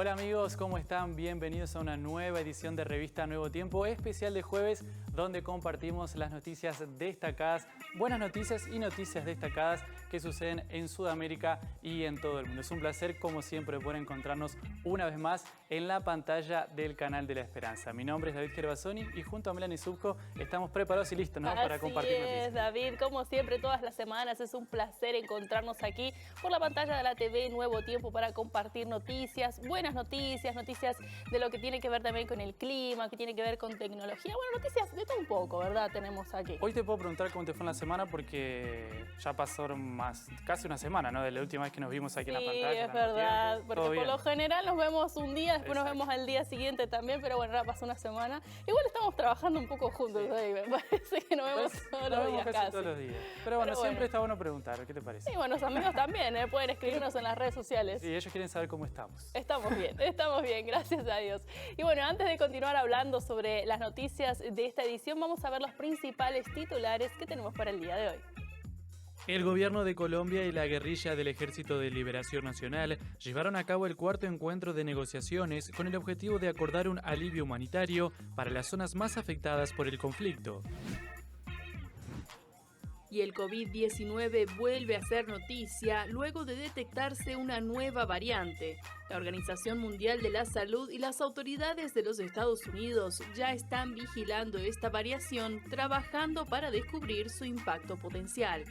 Hola amigos, ¿cómo están? Bienvenidos a una nueva edición de Revista Nuevo Tiempo, especial de jueves, donde compartimos las noticias destacadas, buenas noticias y noticias destacadas que suceden en Sudamérica y en todo el mundo. Es un placer, como siempre, poder encontrarnos una vez más en la pantalla del Canal de la Esperanza. Mi nombre es David Gervasoni y junto a Melanie Subco estamos preparados y listos, ¿no? Para compartir noticias. Así es, David, como siempre, todas las semanas es un placer encontrarnos aquí por la pantalla de la TV Nuevo Tiempo para compartir noticias, buenas noticias, noticias de lo que tiene que ver también con el clima, que tiene que ver con tecnología. Bueno, noticias de todo un poco, ¿verdad? Tenemos aquí. Hoy te puedo preguntar cómo te fue en la semana porque ya pasaron casi una semana, ¿no? De la última vez que nos vimos aquí en la pantalla. Sí, es verdad, porque por lo general nos vemos un día, después nos vemos al día siguiente también, pero bueno, ahora pasó una semana. Igual estamos trabajando un poco juntos, sí. David, me parece que nos vemos todos los días casi. Todos los días. Pero bueno, siempre está bueno preguntar, ¿qué te parece? Y bueno, los amigos también, pueden escribirnos en las redes sociales. Sí, ellos quieren saber cómo estamos. Estamos bien, gracias a Dios. Y bueno, antes de continuar hablando sobre las noticias de esta edición, vamos a ver los principales titulares que tenemos para el día de hoy. El gobierno de Colombia y la guerrilla del Ejército de Liberación Nacional llevaron a cabo el cuarto encuentro de negociaciones con el objetivo de acordar un alivio humanitario para las zonas más afectadas por el conflicto. Y el COVID-19 vuelve a ser noticia luego de detectarse una nueva variante. La Organización Mundial de la Salud y las autoridades de los Estados Unidos ya están vigilando esta variación, trabajando para descubrir su impacto potencial.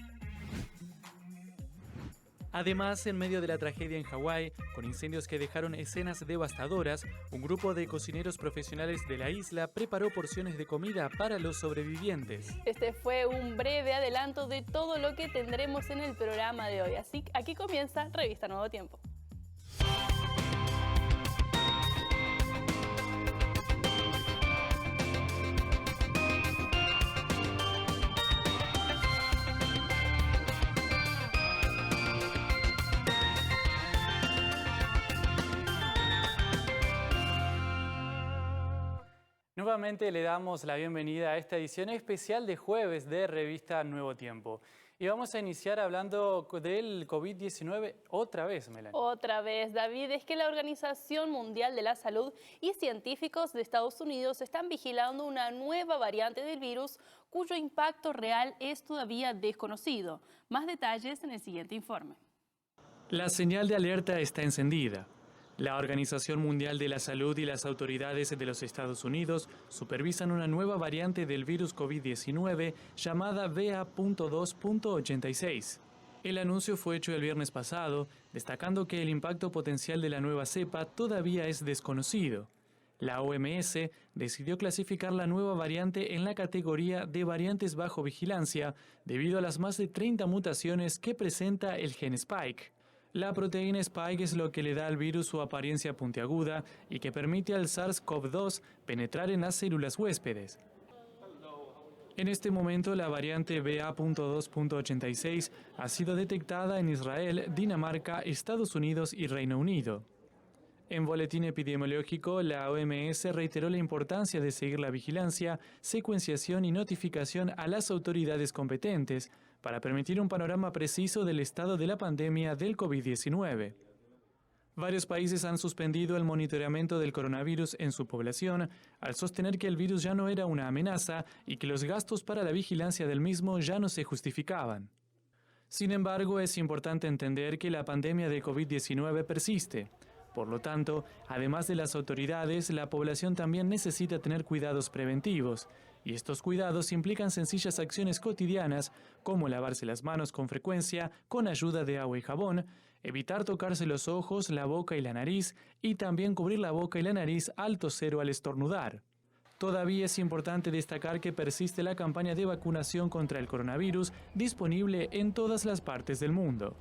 Además, en medio de la tragedia en Hawái, con incendios que dejaron escenas devastadoras, un grupo de cocineros profesionales de la isla preparó porciones de comida para los sobrevivientes. Este fue un breve adelanto de todo lo que tendremos en el programa de hoy. Así que aquí comienza Revista Nuevo Tiempo. Nuevamente le damos la bienvenida a esta edición especial de jueves de Revista Nuevo Tiempo. Y vamos a iniciar hablando del COVID-19 otra vez, Melanie. Otra vez, David, es que la Organización Mundial de la Salud y científicos de Estados Unidos están vigilando una nueva variante del virus cuyo impacto real es todavía desconocido. Más detalles en el siguiente informe. La señal de alerta está encendida. La Organización Mundial de la Salud y las autoridades de los Estados Unidos supervisan una nueva variante del virus COVID-19 llamada BA.2.86. El anuncio fue hecho el viernes pasado, destacando que el impacto potencial de la nueva cepa todavía es desconocido. La OMS decidió clasificar la nueva variante en la categoría de variantes bajo vigilancia debido a las más de 30 mutaciones que presenta el gen Spike. La proteína Spike es lo que le da al virus su apariencia puntiaguda y que permite al SARS-CoV-2 penetrar en las células huéspedes. En este momento, la variante BA.2.86 ha sido detectada en Israel, Dinamarca, Estados Unidos y Reino Unido. En boletín epidemiológico, la OMS reiteró la importancia de seguir la vigilancia, secuenciación y notificación a las autoridades competentes para permitir un panorama preciso del estado de la pandemia del COVID-19. Varios países han suspendido el monitoreamiento del coronavirus en su población al sostener que el virus ya no era una amenaza y que los gastos para la vigilancia del mismo ya no se justificaban. Sin embargo, es importante entender que la pandemia de COVID-19 persiste. Por lo tanto, además de las autoridades, la población también necesita tener cuidados preventivos, y estos cuidados implican sencillas acciones cotidianas como lavarse las manos con frecuencia con ayuda de agua y jabón, evitar tocarse los ojos, la boca y la nariz, y también cubrir la boca y la nariz al toser o al estornudar. Todavía es importante destacar que persiste la campaña de vacunación contra el coronavirus disponible en todas las partes del mundo.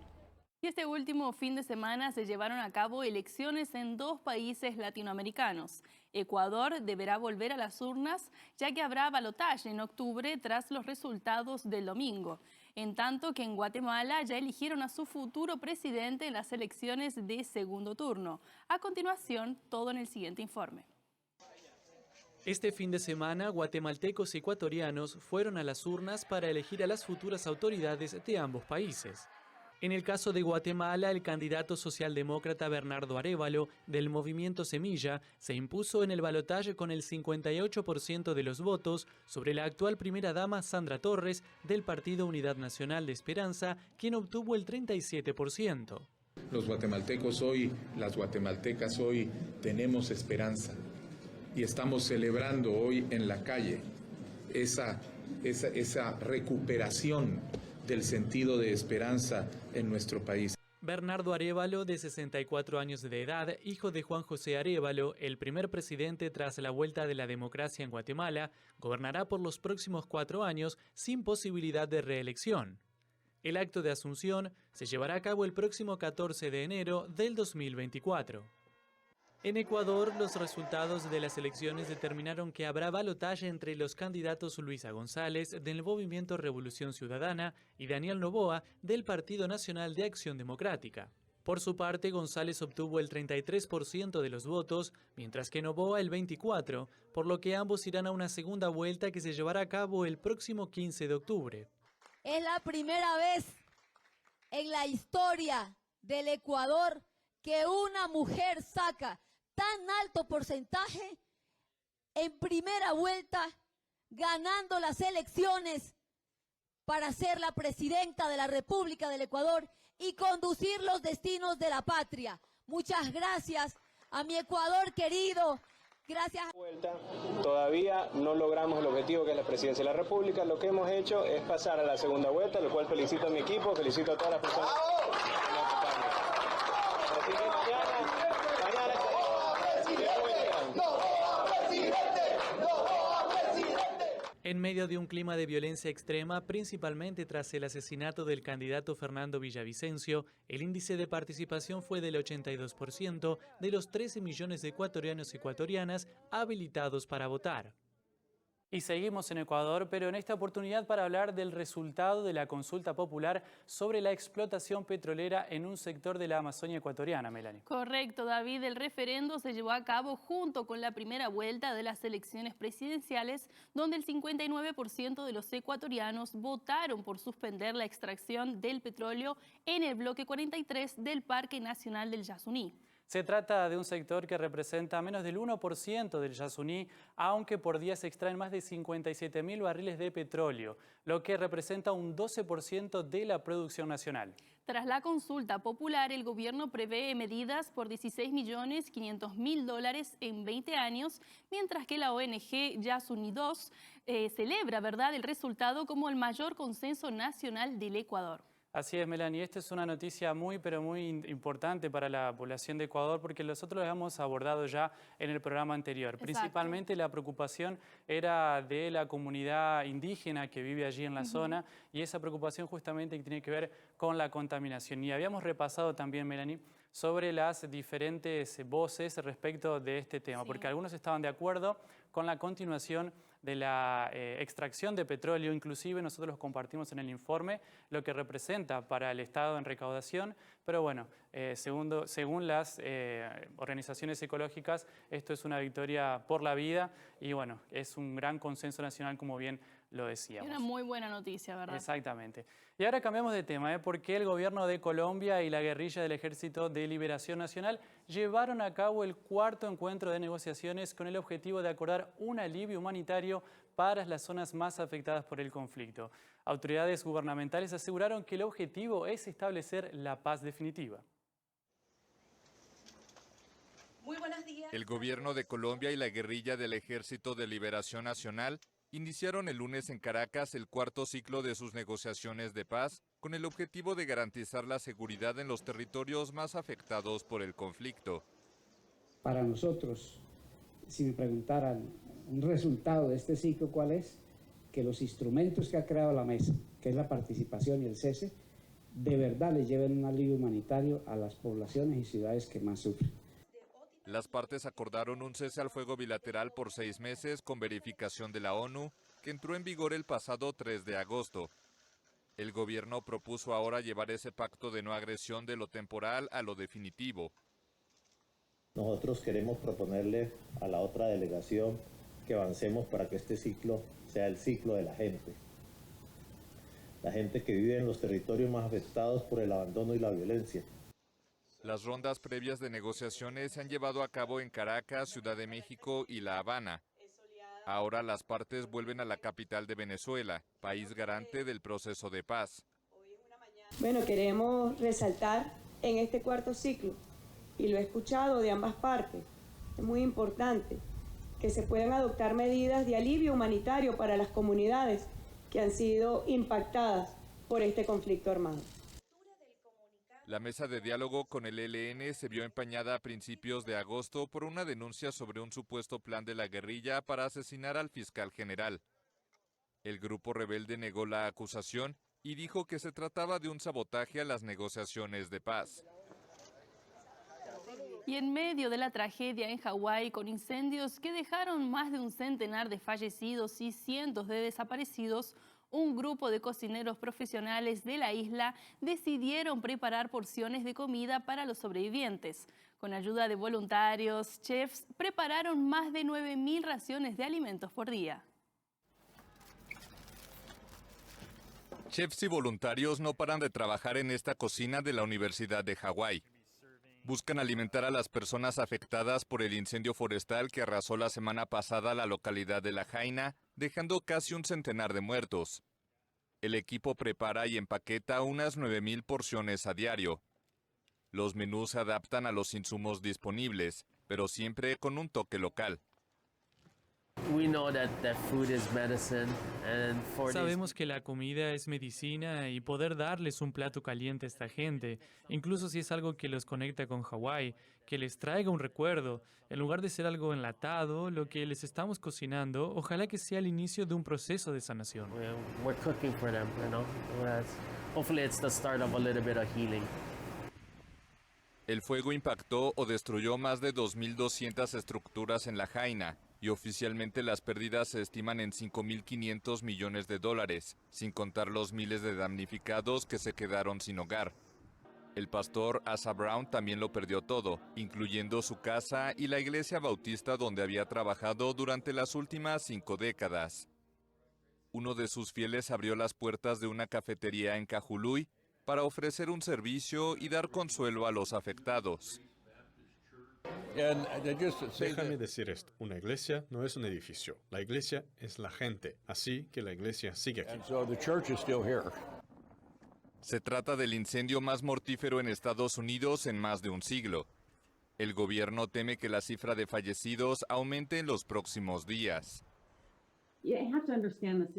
Y este último fin de semana se llevaron a cabo elecciones en dos países latinoamericanos. Ecuador deberá volver a las urnas ya que habrá balotaje en octubre tras los resultados del domingo. En tanto que en Guatemala ya eligieron a su futuro presidente en las elecciones de segundo turno. A continuación, todo en el siguiente informe. Este fin de semana, guatemaltecos y ecuatorianos fueron a las urnas para elegir a las futuras autoridades de ambos países. En el caso de Guatemala, el candidato socialdemócrata Bernardo Arévalo, del movimiento Semilla, se impuso en el balotaje con el 58% de los votos sobre la actual primera dama Sandra Torres, del Partido Unidad Nacional de Esperanza, quien obtuvo el 37%. Los guatemaltecos hoy, las guatemaltecas hoy, tenemos esperanza y estamos celebrando hoy en la calle esa recuperación del sentido de esperanza en nuestro país. Bernardo Arévalo, de 64 años de edad, hijo de Juan José Arévalo, el primer presidente tras la vuelta de la democracia en Guatemala, gobernará por los próximos 4 años sin posibilidad de reelección. El acto de asunción se llevará a cabo el próximo 14 de enero del 2024. En Ecuador, los resultados de las elecciones determinaron que habrá balotaje entre los candidatos Luisa González, del Movimiento Revolución Ciudadana, y Daniel Noboa, del Partido Nacional de Acción Democrática. Por su parte, González obtuvo el 33% de los votos, mientras que Noboa el 24%, por lo que ambos irán a una segunda vuelta que se llevará a cabo el próximo 15 de octubre. Es la primera vez en la historia del Ecuador que una mujer saca tan alto porcentaje en primera vuelta, ganando las elecciones para ser la presidenta de la República del Ecuador y conducir los destinos de la patria. Muchas gracias a mi Ecuador querido. Gracias. Todavía no logramos el objetivo que es la presidencia de la República. Lo que hemos hecho es pasar a la segunda vuelta, lo cual felicito a mi equipo, felicito a todas las personas. Así que mañana En medio de un clima de violencia extrema, principalmente tras el asesinato del candidato Fernando Villavicencio, el índice de participación fue del 82% de los 13 millones de ecuatorianos y ecuatorianas habilitados para votar. Y seguimos en Ecuador, pero en esta oportunidad para hablar del resultado de la consulta popular sobre la explotación petrolera en un sector de la Amazonia ecuatoriana, Melanie. Correcto, David. El referendo se llevó a cabo junto con la primera vuelta de las elecciones presidenciales, donde el 59% de los ecuatorianos votaron por suspender la extracción del petróleo en el bloque 43 del Parque Nacional del Yasuní. Se trata de un sector que representa menos del 1% del Yasuní, aunque por día se extraen más de 57.000 barriles de petróleo, lo que representa un 12% de la producción nacional. Tras la consulta popular, el gobierno prevé medidas por $16.500.000 en 20 años, mientras que la ONG Yasuní 2 celebra, ¿verdad?, el resultado como el mayor consenso nacional del Ecuador. Así es, Melanie. Esta es una noticia muy importante para la población de Ecuador porque nosotros la hemos abordado ya en el programa anterior. Exacto. Principalmente la preocupación era de la comunidad indígena que vive allí en la zona y esa preocupación justamente tiene que ver con la contaminación. Y habíamos repasado también, Melanie, sobre las diferentes voces respecto de este tema, porque algunos estaban de acuerdo con la continuación de la extracción de petróleo, inclusive nosotros los compartimos en el informe, lo que representa para el Estado en recaudación, pero bueno, según las organizaciones ecológicas, esto es una victoria por la vida y bueno, es un gran consenso nacional, como bien lo decíamos. Una muy buena noticia, ¿verdad? Exactamente. Y ahora cambiamos de tema, porque el gobierno de Colombia y la guerrilla del Ejército de Liberación Nacional llevaron a cabo el cuarto encuentro de negociaciones con el objetivo de acordar un alivio humanitario para las zonas más afectadas por el conflicto. Autoridades gubernamentales aseguraron que el objetivo es establecer la paz definitiva. Muy buenos días. El gobierno de Colombia y la guerrilla del Ejército de Liberación Nacional iniciaron el lunes en Caracas el cuarto ciclo de sus negociaciones de paz con el objetivo de garantizar la seguridad en los territorios más afectados por el conflicto. Para nosotros, si me preguntaran un resultado de este ciclo, ¿cuál es? Que los instrumentos que ha creado la mesa, que es la participación y el cese, de verdad le lleven un alivio humanitario a las poblaciones y ciudades que más sufren. Las partes acordaron un cese al fuego bilateral por 6 meses con verificación de la ONU, que entró en vigor el pasado 3 de agosto. El gobierno propuso ahora llevar ese pacto de no agresión de lo temporal a lo definitivo. Nosotros queremos proponerle a la otra delegación que avancemos para que este ciclo sea el ciclo de la gente. la gente que vive en los territorios más afectados por el abandono y la violencia. Las rondas previas de negociaciones se han llevado a cabo en Caracas, Ciudad de México y La Habana. Ahora las partes vuelven a la capital de Venezuela, país garante del proceso de paz. Bueno, queremos resaltar en este cuarto ciclo, y lo he escuchado de ambas partes, es muy importante que se puedan adoptar medidas de alivio humanitario para las comunidades que han sido impactadas por este conflicto armado. La mesa de diálogo con el ELN se vio empañada a principios de agosto por una denuncia sobre un supuesto plan de la guerrilla para asesinar al fiscal general. El grupo rebelde negó la acusación y dijo que se trataba de un sabotaje a las negociaciones de paz. Y en medio de la tragedia en Hawái, con incendios que dejaron más de un centenar de fallecidos y cientos de desaparecidos, un grupo de cocineros profesionales de la isla decidieron preparar porciones de comida para los sobrevivientes. Con ayuda de voluntarios, chefs prepararon más de 9.000 raciones de alimentos por día. Chefs y voluntarios no paran de trabajar en esta cocina de la Universidad de Hawái. Buscan alimentar a las personas afectadas por el incendio forestal que arrasó la semana pasada la localidad de Lahaina, dejando casi un centenar de muertos. El equipo prepara y empaqueta unas 9.000 porciones a diario. Los menús se adaptan a los insumos disponibles, pero siempre con un toque local. Sabemos que la comida es medicina y poder darles un plato caliente a esta gente, incluso si es algo que los conecta con Hawái, que les traiga un recuerdo, en lugar de ser algo enlatado, lo que les estamos cocinando, ojalá que sea el inicio de un proceso de sanación. El fuego impactó o destruyó más de 2.200 estructuras en Lahaina, y oficialmente las pérdidas se estiman en $5.500 millones, sin contar los miles de damnificados que se quedaron sin hogar. El pastor Asa Brown también lo perdió todo, incluyendo su casa y la iglesia bautista donde había trabajado durante las últimas 5 décadas. Uno de sus fieles abrió las puertas de una cafetería en Kahului para ofrecer un servicio y dar consuelo a los afectados. Déjame decir esto, una iglesia no es un edificio, la iglesia es la gente, así que la iglesia sigue aquí. Se trata del incendio más mortífero en Estados Unidos en más de un siglo. El gobierno teme que la cifra de fallecidos aumente en los próximos días.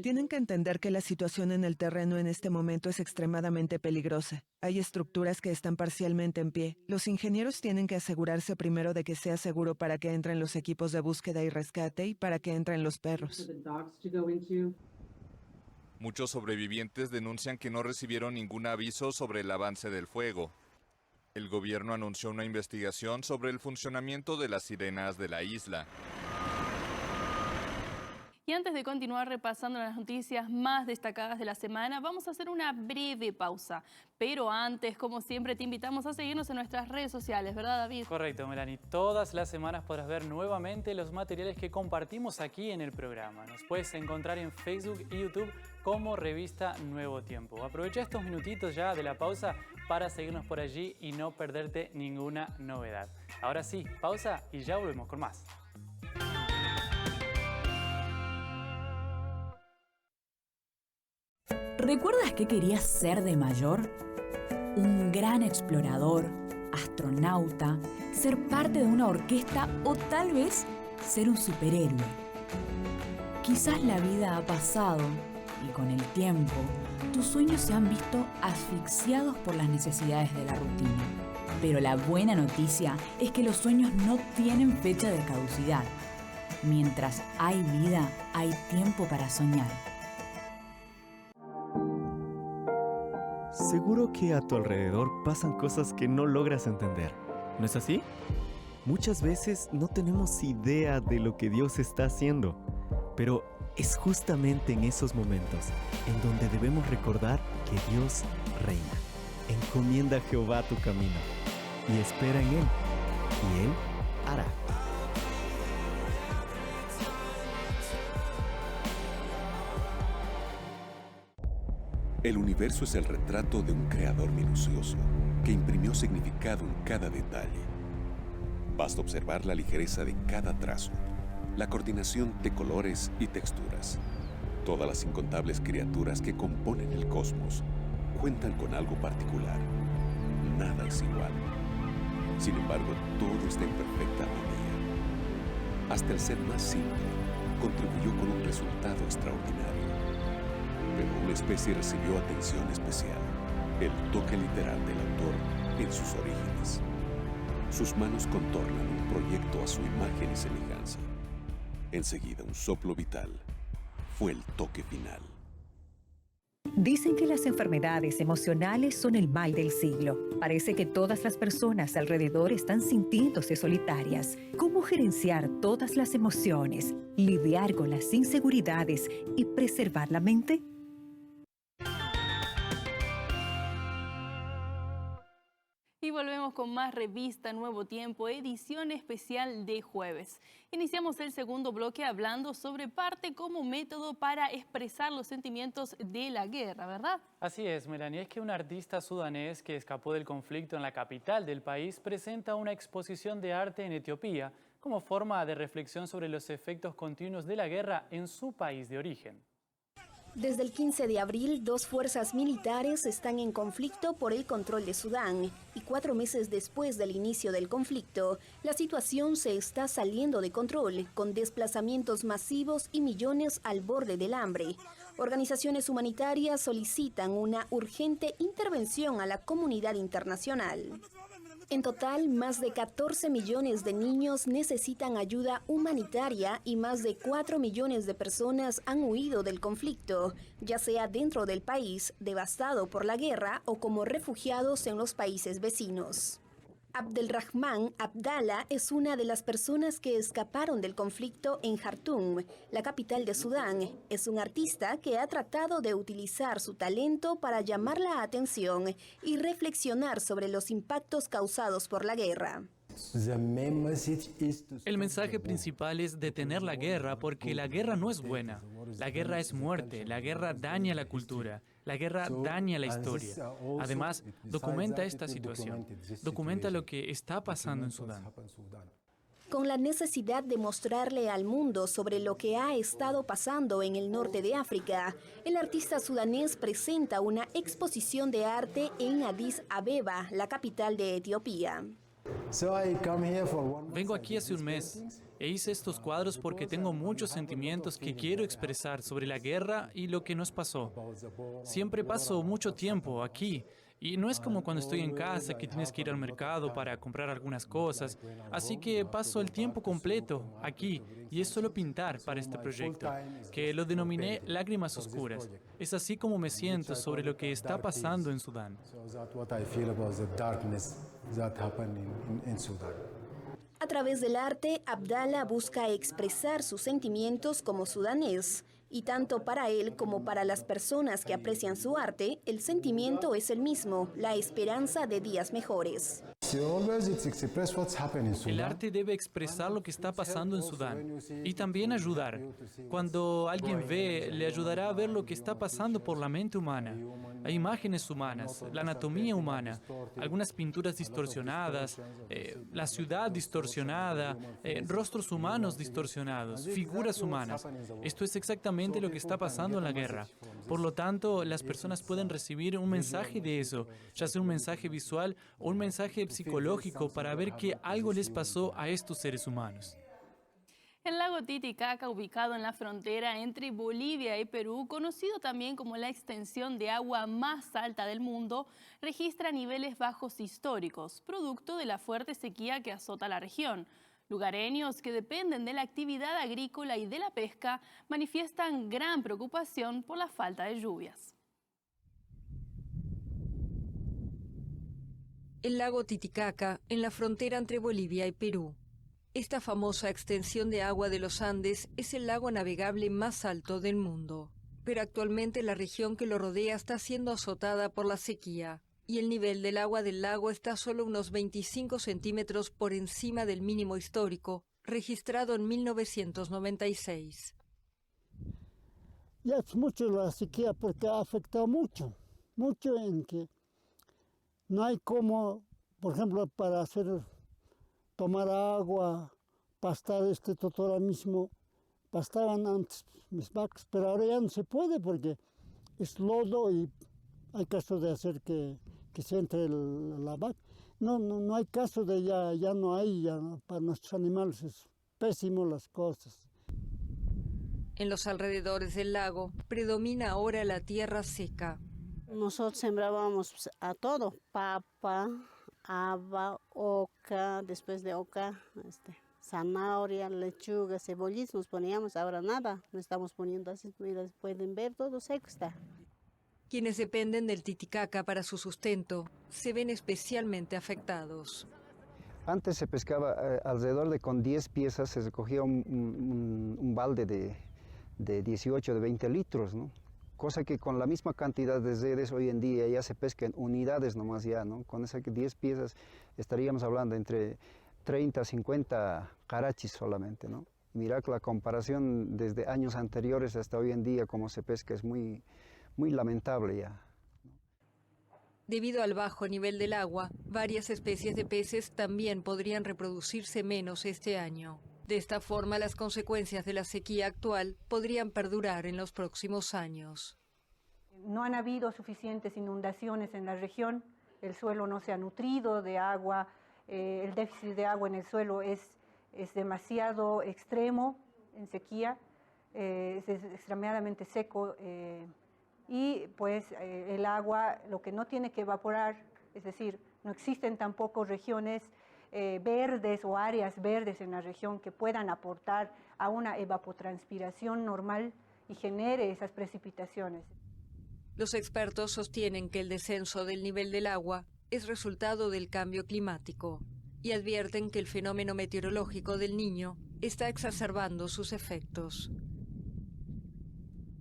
Tienen que entender que la situación en el terreno en este momento es extremadamente peligrosa. Hay estructuras que están parcialmente en pie. Los ingenieros tienen que asegurarse primero de que sea seguro para que entren los equipos de búsqueda y rescate y para que entren los perros. Muchos sobrevivientes denuncian que no recibieron ningún aviso sobre el avance del fuego. El gobierno anunció una investigación sobre el funcionamiento de las sirenas de la isla. Y antes de continuar repasando las noticias más destacadas de la semana, vamos a hacer una breve pausa. Pero antes, como siempre, te invitamos a seguirnos en nuestras redes sociales, ¿verdad, David? Correcto, Melanie. Todas las semanas podrás ver nuevamente los materiales que compartimos aquí en el programa. Nos puedes encontrar en Facebook y YouTube como Revista Nuevo Tiempo. Aprovecha estos minutitos ya de la pausa para seguirnos por allí y no perderte ninguna novedad. Ahora sí, pausa y ya volvemos con más. ¿Recuerdas qué querías ser de mayor? Un gran explorador, astronauta, ser parte de una orquesta o tal vez ser un superhéroe. Quizás la vida ha pasado y con el tiempo tus sueños se han visto asfixiados por las necesidades de la rutina. Pero la buena noticia es que los sueños no tienen fecha de caducidad. Mientras hay vida, hay tiempo para soñar. Seguro que a tu alrededor pasan cosas que no logras entender, ¿no es así? Muchas veces no tenemos idea de lo que Dios está haciendo, pero es justamente en esos momentos en donde debemos recordar que Dios reina. Encomienda a Jehová tu camino y espera en Él, y Él hará. El universo es el retrato de un creador minucioso que imprimió significado en cada detalle. Basta observar la ligereza de cada trazo, la coordinación de colores y texturas. Todas las incontables criaturas que componen el cosmos cuentan con algo particular. Nada es igual. Sin embargo, todo está en perfecta armonía. Hasta el ser más simple contribuyó con un resultado extraordinario. Pero una especie recibió atención especial, el toque literal del autor en sus orígenes. Sus manos contornan un proyecto a su imagen y semejanza. Enseguida, un soplo vital fue el toque final. Dicen que las enfermedades emocionales son el mal del siglo. Parece que todas las personas alrededor están sintiéndose solitarias. ¿Cómo gerenciar todas las emociones, lidiar con las inseguridades y preservar la mente? Y volvemos con más revista Nuevo Tiempo, edición especial de jueves. Iniciamos el segundo bloque hablando sobre parte como método para expresar los sentimientos de la guerra, ¿verdad? Así es, Melanie. Es que un artista sudanés que escapó del conflicto en la capital del país presenta una exposición de arte en Etiopía como forma de reflexión sobre los efectos continuos de la guerra en su país de origen. Desde el 15 de abril, dos fuerzas militares están en conflicto por el control de Sudán y 4 meses después del inicio del conflicto, la situación se está saliendo de control, con desplazamientos masivos y millones al borde del hambre. Organizaciones humanitarias solicitan una urgente intervención a la comunidad internacional. En total, más de 14 millones de niños necesitan ayuda humanitaria y más de 4 millones de personas han huido del conflicto, ya sea dentro del país, devastado por la guerra, o como refugiados en los países vecinos. Abdelrahman Abdallah es una de las personas que escaparon del conflicto en Jartum, la capital de Sudán. Es un artista que ha tratado de utilizar su talento para llamar la atención y reflexionar sobre los impactos causados por la guerra. El mensaje principal es detener la guerra porque la guerra no es buena. La guerra es muerte, la guerra daña la cultura, la guerra daña la historia. Además, documenta esta situación, documenta lo que está pasando en Sudán. Con la necesidad de mostrarle al mundo sobre lo que ha estado pasando en el norte de África, el artista sudanés presenta una exposición de arte en Addis Abeba, la capital de Etiopía. Vengo aquí hace un mes e hice estos cuadros porque tengo muchos sentimientos que quiero expresar sobre la guerra y lo que nos pasó. Siempre paso mucho tiempo aquí y no es como cuando estoy en casa que tienes que ir al mercado para comprar algunas cosas. Así que paso el tiempo completo aquí y es solo pintar para este proyecto, que lo denominé Lágrimas Oscuras. Es así como me siento sobre lo que está pasando en Sudán. A través del arte, Abdallah busca expresar sus sentimientos como sudanés, y tanto para él como para las personas que aprecian su arte, el sentimiento es el mismo, la esperanza de días mejores. El arte debe expresar lo que está pasando en Sudán y también ayudar. Cuando alguien ve, le ayudará a ver lo que está pasando por la mente humana. Hay imágenes humanas, la anatomía humana, algunas pinturas distorsionadas, la ciudad distorsionada, rostros humanos distorsionados, figuras humanas. Esto es exactamente lo que está pasando en la guerra. Por lo tanto, las personas pueden recibir un mensaje de eso, ya sea un mensaje visual o un mensaje psicológico para ver que algo les pasó a estos seres humanos. El lago Titicaca, ubicado en la frontera entre Bolivia y Perú, conocido también como la extensión de agua más alta del mundo, registra niveles bajos históricos, producto de la fuerte sequía que azota la región. Lugareños que dependen de la actividad agrícola y de la pesca manifiestan gran preocupación por la falta de lluvias. El lago Titicaca, en la frontera entre Bolivia y Perú. Esta famosa extensión de agua de los Andes es el lago navegable más alto del mundo. Pero actualmente la región que lo rodea está siendo azotada por la sequía, y el nivel del agua del lago está solo unos 25 centímetros por encima del mínimo histórico, registrado en 1996. Ya es mucho la sequía porque ha afectado mucho en que no hay como, por ejemplo, para tomar agua, pastar todo ahora mismo, pastaban antes mis vacas, pero ahora ya no se puede porque es lodo y hay caso de hacer que se entre la vaca. No hay caso de ya no hay, para nuestros animales es pésimo las cosas. En los alrededores del lago predomina ahora la tierra seca. Nosotros sembrábamos a todo, papa, haba, oca, después de oca, zanahoria, lechuga, cebollitas nos poníamos, ahora nada, no estamos poniendo así, mira, pueden ver, todo seco está. Quienes dependen del Titicaca para su sustento se ven especialmente afectados. Antes se pescaba alrededor de con 10 piezas, se recogía un balde de 18, de 20 litros, ¿no? Cosa que con la misma cantidad de redes hoy en día ya se pesca en unidades nomás ya, ¿no? Con esas 10 piezas estaríamos hablando entre 30, 50 carachis solamente, ¿no? Mira que la comparación desde años anteriores hasta hoy en día como se pesca es muy lamentable ya. Debido al bajo nivel del agua, varias especies de peces también podrían reproducirse menos este año. De esta forma, las consecuencias de la sequía actual podrían perdurar en los próximos años. No han habido suficientes inundaciones en la región, el suelo no se ha nutrido de agua, el déficit de agua en el suelo es demasiado extremo en sequía, es extremadamente seco y pues el agua lo que no tiene que evaporar, es decir, no existen tampoco regiones verdes o áreas verdes en la región que puedan aportar a una evapotranspiración normal y genere esas precipitaciones. Los expertos sostienen que el descenso del nivel del agua es resultado del cambio climático y advierten que el fenómeno meteorológico del Niño está exacerbando sus efectos.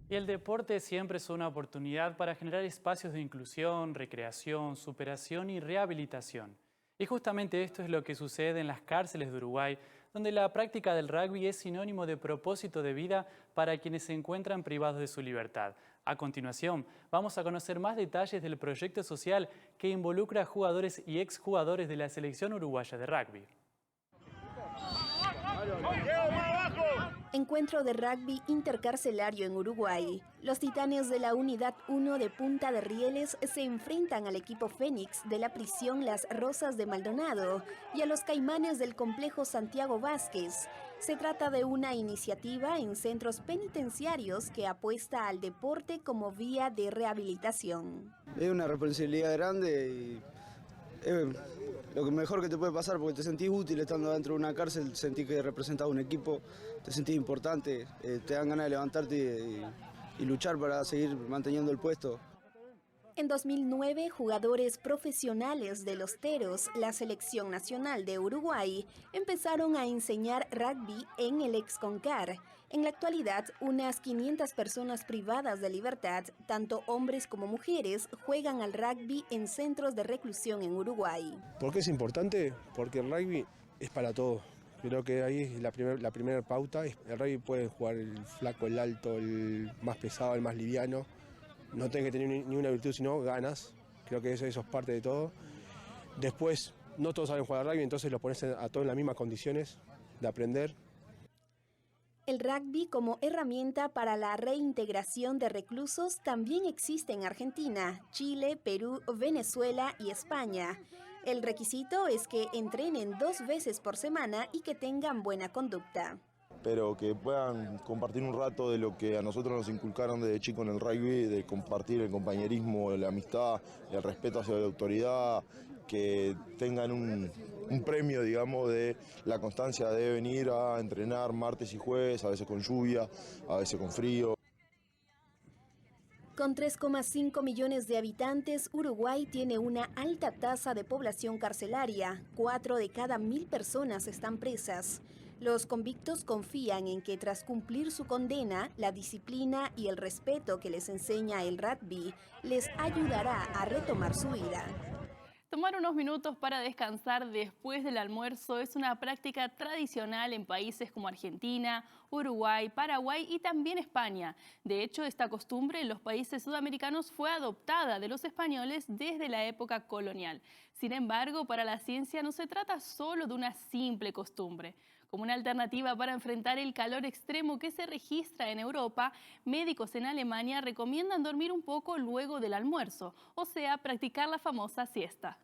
Y el deporte siempre es una oportunidad para generar espacios de inclusión, recreación, superación y rehabilitación. Y justamente esto es lo que sucede en las cárceles de Uruguay, donde la práctica del rugby es sinónimo de propósito de vida para quienes se encuentran privados de su libertad. A continuación, vamos a conocer más detalles del proyecto social que involucra a jugadores y exjugadores de la selección uruguaya de rugby. Encuentro de rugby intercarcelario en Uruguay. Los titanes de la Unidad 1 de Punta de Rieles se enfrentan al equipo Fénix de la prisión Las Rosas de Maldonado y a los Caimanes del complejo Santiago Vázquez. Se trata de una iniciativa en centros penitenciarios que apuesta al deporte como vía de rehabilitación. Es una responsabilidad grande y lo mejor que te puede pasar porque te sentís útil estando dentro de una cárcel, sentís que representás un equipo, te sentís importante, te dan ganas de levantarte y luchar para seguir manteniendo el puesto. En 2009, jugadores profesionales de los Teros, la selección nacional de Uruguay, empezaron a enseñar rugby en el Exconcar. En la actualidad, unas 500 personas privadas de libertad, tanto hombres como mujeres, juegan al rugby en centros de reclusión en Uruguay. ¿Por qué es importante? Porque el rugby es para todos. Creo que ahí es la primera pauta. El rugby puede jugar el flaco, el alto, el más pesado, el más liviano. No tenés que tener ni una virtud, sino ganas. Creo que eso es parte de todo. Después, no todos saben jugar al rugby, entonces los pones a todos en las mismas condiciones de aprender. El rugby como herramienta para la reintegración de reclusos también existe en Argentina, Chile, Perú, Venezuela y España. El requisito es que entrenen 2 veces por semana y que tengan buena conducta. Pero que puedan compartir un rato de lo que a nosotros nos inculcaron desde chico en el rugby, de compartir el compañerismo, la amistad, el respeto hacia la autoridad, que tengan un premio, digamos, de la constancia de venir a entrenar martes y jueves, a veces con lluvia, a veces con frío. Con 3,5 millones de habitantes, Uruguay tiene una alta tasa de población carcelaria. 4 de cada 1000 personas están presas. Los convictos confían en que tras cumplir su condena, la disciplina y el respeto que les enseña el rugby les ayudará a retomar su vida. Tomar unos minutos para descansar después del almuerzo es una práctica tradicional en países como Argentina, Uruguay, Paraguay y también España. De hecho, esta costumbre en los países sudamericanos fue adoptada de los españoles desde la época colonial. Sin embargo, para la ciencia no se trata solo de una simple costumbre. Como una alternativa para enfrentar el calor extremo que se registra en Europa, médicos en Alemania recomiendan dormir un poco luego del almuerzo, o sea, practicar la famosa siesta.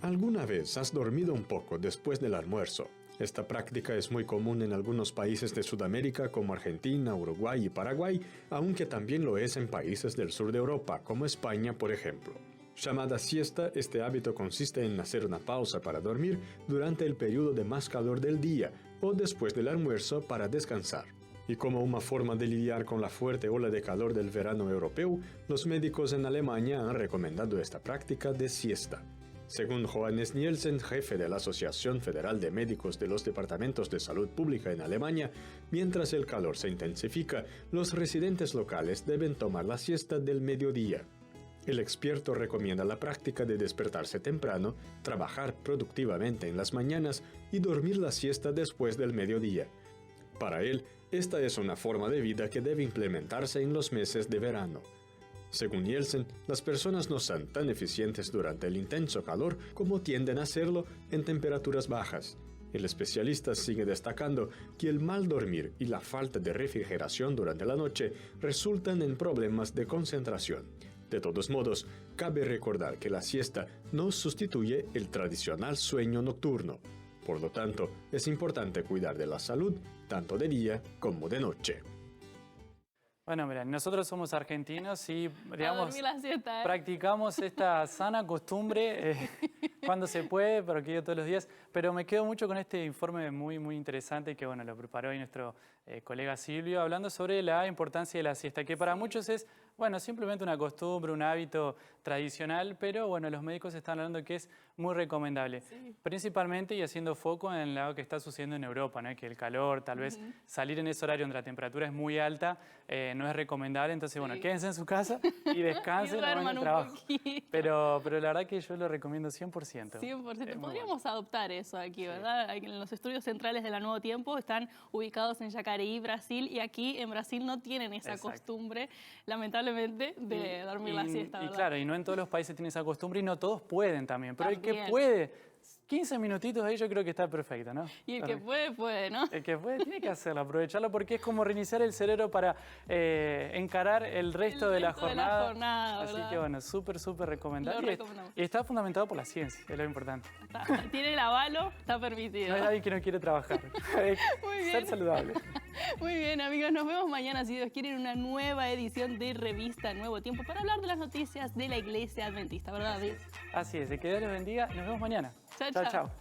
¿Alguna vez has dormido un poco después del almuerzo? Esta práctica es muy común en algunos países de Sudamérica como Argentina, Uruguay y Paraguay, aunque también lo es en países del sur de Europa, como España, por ejemplo. Llamada siesta, este hábito consiste en hacer una pausa para dormir durante el periodo de más calor del día o después del almuerzo para descansar. Y como una forma de lidiar con la fuerte ola de calor del verano europeo, los médicos en Alemania han recomendado esta práctica de siesta. Según Johannes Nielsen, jefe de la Asociación Federal de Médicos de los Departamentos de Salud Pública en Alemania, mientras el calor se intensifica, los residentes locales deben tomar la siesta del mediodía. El experto recomienda la práctica de despertarse temprano, trabajar productivamente en las mañanas y dormir la siesta después del mediodía. Para él, esta es una forma de vida que debe implementarse en los meses de verano. Según Nielsen, las personas no son tan eficientes durante el intenso calor como tienden a serlo en temperaturas bajas. El especialista sigue destacando que el mal dormir y la falta de refrigeración durante la noche resultan en problemas de concentración. De todos modos, cabe recordar que la siesta no sustituye el tradicional sueño nocturno. Por lo tanto, es importante cuidar de la salud tanto de día como de noche. Bueno, mira, nosotros somos argentinos y, digamos, la siesta, practicamos esta sana costumbre cuando se puede, pero que yo todos los días. Pero me quedo mucho con este informe muy interesante que, bueno, lo preparó hoy nuestro colega Silvio, hablando sobre la importancia de la siesta, que para muchos es, bueno, simplemente una costumbre, un hábito tradicional, pero, bueno, los médicos están hablando que es muy recomendable. Sí. Principalmente y haciendo foco en lo que está sucediendo en Europa, ¿no? Que el calor, tal vez salir en ese horario donde la temperatura es muy alta, no es recomendable. Entonces, bueno, quédense en su casa y descansen y no trabajo. Pero la verdad que yo lo recomiendo 100%. 100%. Podríamos adoptar eso aquí, ¿verdad? En los estudios centrales de la Nuevo Tiempo están ubicados en Jacareí, Brasil, y aquí en Brasil no tienen esa costumbre, lamentablemente, de dormir la siesta, ¿verdad? Y claro, y no en todos los países tienen esa costumbre y no todos pueden también. Pero el que puede, 15 minutitos ahí yo creo que está perfecto, ¿no? Y el que puede, ¿no? El que puede tiene que hacerlo, aprovecharlo, porque es como reiniciar el cerebro para encarar el resto de la jornada. Así que bueno, súper recomendable. Y está fundamentado por la ciencia, es lo importante. Tiene el avalo, está permitido. No hay nadie que no quiere trabajar. Muy bien. Ser saludable. Muy bien, amigos, nos vemos mañana, si Dios quiere, en una nueva edición de Revista Nuevo Tiempo para hablar de las noticias de la Iglesia Adventista, ¿verdad, David? Así es, que Dios les bendiga. Nos vemos mañana. Chao.